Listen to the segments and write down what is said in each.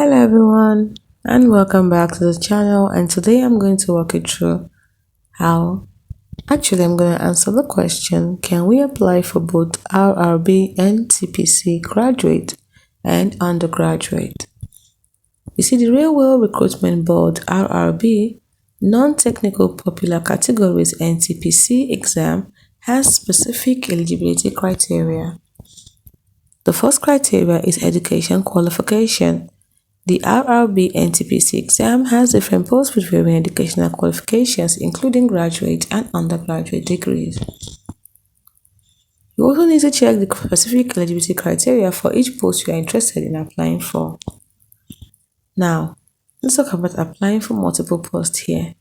Hello everyone and welcome back to the channel, and today I'm going to walk you through I'm going to answer the question, can we apply for both Rrb Ntpc graduate and undergraduate? You see, the Railway Recruitment Board Rrb non-technical popular categories Ntpc exam has specific eligibility criteria. The first criteria is education qualification. The Rrb Ntpc exam has different posts with varying educational qualifications, including graduate and undergraduate degrees. You also need to check the specific eligibility criteria for each post you are interested in applying for. Now, let's talk about applying for multiple posts here.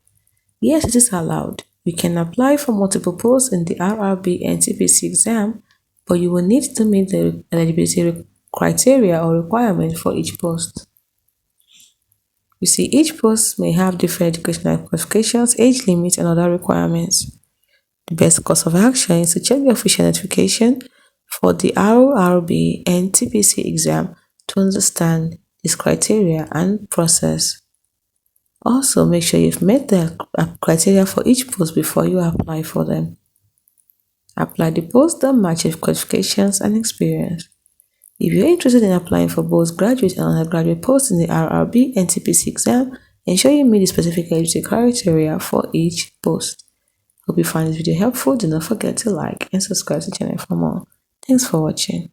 Yes, it is allowed. You can apply for multiple posts in the Rrb Ntpc exam, but you will need to meet the eligibility criteria or requirement for each post. You see, each post may have different educational qualifications, age limits, and other requirements. The best course of action is to check the official notification for the Rrb Ntpc exam to understand its criteria and process. Also, make sure you've met the criteria for each post before you apply for them. Apply the posts that match your qualifications and experience. If you're interested in applying for both graduate and undergraduate posts in the Rrb Ntpc exam, ensure you meet the specific eligibility criteria for each post. Hope you find this video helpful. Do not forget to like and subscribe to the channel for more. Thanks for watching.